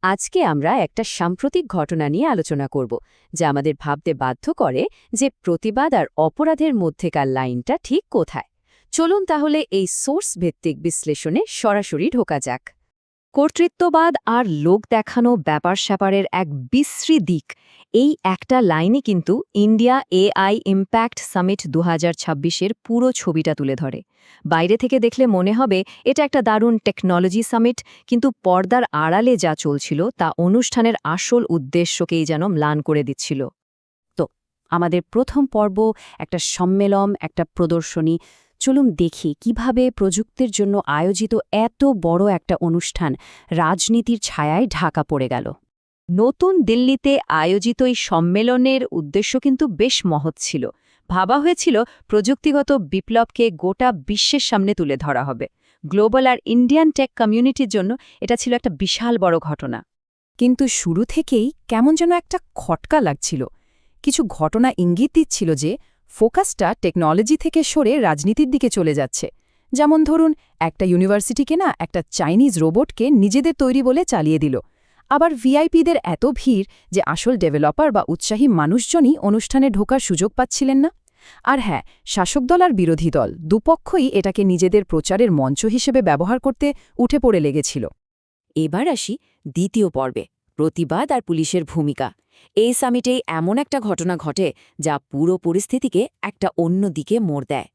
আজকে আমরা একটা সাম্প্রতিক ঘটনা নিয়ে আলোচনা করব যা আমাদের ভাবতে বাধ্য করে যে প্রতিবাদ আর অপরাধের মধ্যেকার লাইনটা ঠিক কোথায়। চলুন তাহলে এই সোর্স ভিত্তিক বিশ্লেষণে সরাসরি ঢোকা যাক। কর্তৃত্ববাদ আর লোক দেখানো ব্যাপার স্যাপারের এক বিশ্রী দিক, এই একটা লাইনে কিন্তু ইন্ডিয়া এআই ইম্প্যাক্ট সামিট ২০২৬-এর পুরো ছবিটা তুলে ধরে। বাইরে থেকে দেখলে মনে হবে এটা একটা দারুণ টেকনোলজি সামিট, কিন্তু পর্দার আড়ালে যা চলছিল তা অনুষ্ঠানের আসল উদ্দেশ্যকেই যেন ম্লান করে দিচ্ছিল। তো আমাদের প্রথম পর্ব একটা সম্মেলন, একটা প্রদর্শনী। চলুন দেখি কিভাবে প্রযুক্তির জন্য আয়োজিত এত বড় একটা অনুষ্ঠান রাজনীতির ছায়ায় ঢাকা পড়ে গেল। নতুন দিল্লিতে আয়োজিত এই সম্মেলনের উদ্দেশ্য কিন্তু বেশ মহৎ ছিল। ভাবা হয়েছিল প্রযুক্তিগত বিপ্লবকে গোটা বিশ্বের সামনে তুলে ধরা হবে। গ্লোবাল আর ইন্ডিয়ান টেক কমিউনিটির জন্য এটা ছিল একটা বিশাল বড় ঘটনা। কিন্তু শুরু থেকেই কেমন যেন একটা খটকা লাগছিল। কিছু ঘটনা ইঙ্গিত দিচ্ছিল যে ফোকাসটা টেকনোলজি থেকে সরে রাজনীতির দিকে চলে যাচ্ছে। যেমন ধরুন, একটা ইউনিভার্সিটিকে না একটা চাইনিজ রোবটকে নিজেদের তৈরি বলে চালিয়ে দিল। আবার ভিআইপিদের এত ভিড় যে আসল ডেভেলপার বা উৎসাহী মানুষজনই অনুষ্ঠানে ঢোকার সুযোগ পাচ্ছিলেন না। আর হ্যাঁ, শাসক দল আর বিরোধী দল দুপক্ষই এটাকে নিজেদের প্রচারের মঞ্চ হিসেবে ব্যবহার করতে উঠে পড়ে লেগেছিল। এবার আসি দ্বিতীয় পর্বে, প্রতিবাদ আর পুলিশের ভূমিকা। এই সামিটেই এমন একটা ঘটনা ঘটে যা পুরো পরিস্থিতিকে একটা অন্য দিকে মোড় দেয়।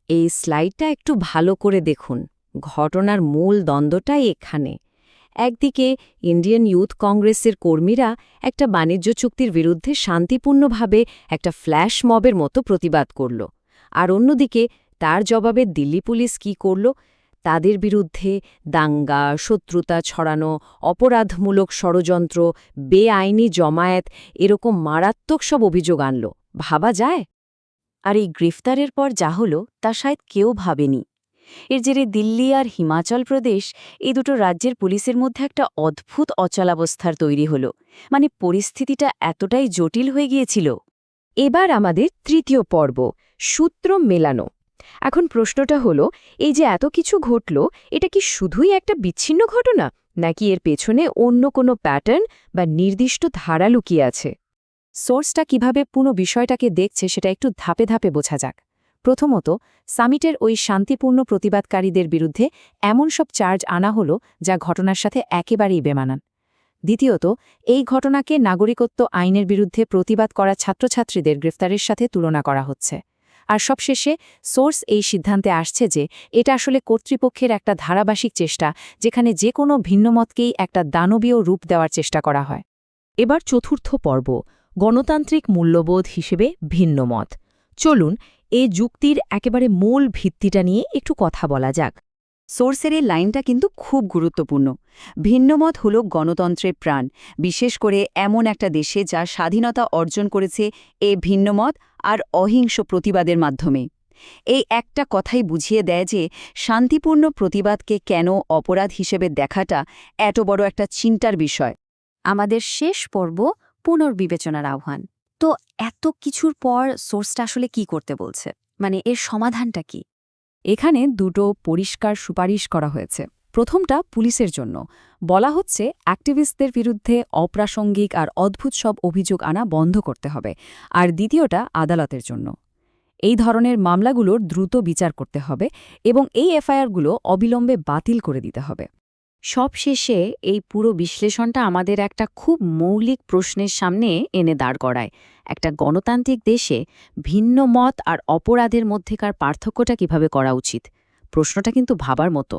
এই স্লাইডটা একটু ভালো করে দেখুন, ঘটনার মূল দ্বন্দ্বটাই এখানে। একদিকে ইন্ডিয়ান ইউথ কংগ্রেসের কর্মীরা একটা বাণিজ্য চুক্তির বিরুদ্ধে শান্তিপূর্ণভাবে একটা ফ্ল্যাশ মবের মতো প্রতিবাদ করল, আর অন্যদিকে তার জবাবে দিল্লি পুলিশ কি করল, তাদের বিরুদ্ধে দাঙ্গা, শত্রুতা ছড়ানো, অপরাধমূলক ষড়যন্ত্র, বেআইনি জমায়েত, এরকম মারাত্মক সব অভিযোগ আনল। ভাবা যায়? আর এই গ্রেফতারের পর যা হলো তা শায়দ কেউ ভাবেনি। এর জেরে দিল্লি আর হিমাচল প্রদেশ, এই দুটো রাজ্যের পুলিশের মধ্যে একটা অদ্ভুত অচলাবস্থার তৈরি হলো। মানে পরিস্থিতিটা এতটাই জটিল হয়ে গিয়েছিল। এবার আমাদের তৃতীয় পর্ব, সূত্র মেলানো। এখন প্রশ্নটা হলো, এই যে এত কিছু ঘটল, এটা কি শুধুই একটা বিচ্ছিন্ন ঘটনা, নাকি এর পেছনে অন্য কোনো প্যাটার্ন বা নির্দিষ্ট ধারা লুকিয়ে আছে? সোর্সটা কিভাবে পুরো বিষয়টাকে দেখছে সেটা একটু ধাপে ধাপে বোঝা যাক। প্রথমত, সামিটের ওই শান্তিপূর্ণ প্রতিবাদকারীদের বিরুদ্ধে এমন সব চার্জ আনা হলো যা ঘটনার সাথে একেবারেই বেমানান। দ্বিতীয়ত, এই ঘটনাকে নাগরিকত্ব আইনের বিরুদ্ধে প্রতিবাদ করা ছাত্রছাত্রীদের গ্রেফতারের সাথে তুলনা করা হচ্ছে। আর সবশেষে সোর্স এই সিদ্ধান্তে আসছে যে এটা আসলে কর্তৃপক্ষের একটা ধারাবাহিক চেষ্টা, যেখানে যে কোনো ভিন্নমতকেই একটা দানবীয় রূপ দেওয়ার চেষ্টা করা হয়। এবার চতুর্থ পর্ব, গণতান্ত্রিক মূল্যবোধ হিসেবে ভিন্নমত। চলুন এ যুক্তির একেবারে মূল ভিত্তিটা নিয়ে একটু কথা বলা যাক। সোর্সের এই লাইনটা কিন্তু খুব গুরুত্বপূর্ণ। ভিন্নমত হল গণতন্ত্রের প্রাণ, বিশেষ করে এমন একটা দেশে যা স্বাধীনতা অর্জন করেছে এ ভিন্নমত আর অহিংস প্রতিবাদের মাধ্যমে। এই একটা কথাই বুঝিয়ে দেয় যে শান্তিপূর্ণ প্রতিবাদকে কেন অপরাধ হিসেবে দেখাটা এত বড় একটা চিন্তার বিষয়। আমাদের শেষ পর্ব, পুনর্বিবেচনার আহ্বান। তো এত কিছুর পর সোর্সটা আসলে কি করতে বলছে, মানে এর সমাধানটা কি? এখানে দুটো পরিষ্কার সুপারিশ করা হয়েছে। প্রথমটা পুলিশের জন্য বলা হচ্ছে, অ্যাক্টিভিস্টদের বিরুদ্ধে অপ্রাসঙ্গিক আর অদ্ভুত সব অভিযোগ আনা বন্ধ করতে হবে। আর দ্বিতীয়টা আদালতের জন্য, এই ধরনের মামলাগুলোর দ্রুত বিচার করতে হবে এবং এই এফআইআরগুলো অবিলম্বে বাতিল করে দিতে হবে। সবশেষে এই পুরো বিশ্লেষণটা আমাদের একটা খুব মৌলিক প্রশ্নের সামনে এনে দাঁড় করায়। একটা গণতান্ত্রিক দেশে ভিন্ন মত আর অপরাধের মধ্যেকার পার্থক্যটা কিভাবে করা উচিত? প্রশ্নটা কিন্তু ভাবার মতো।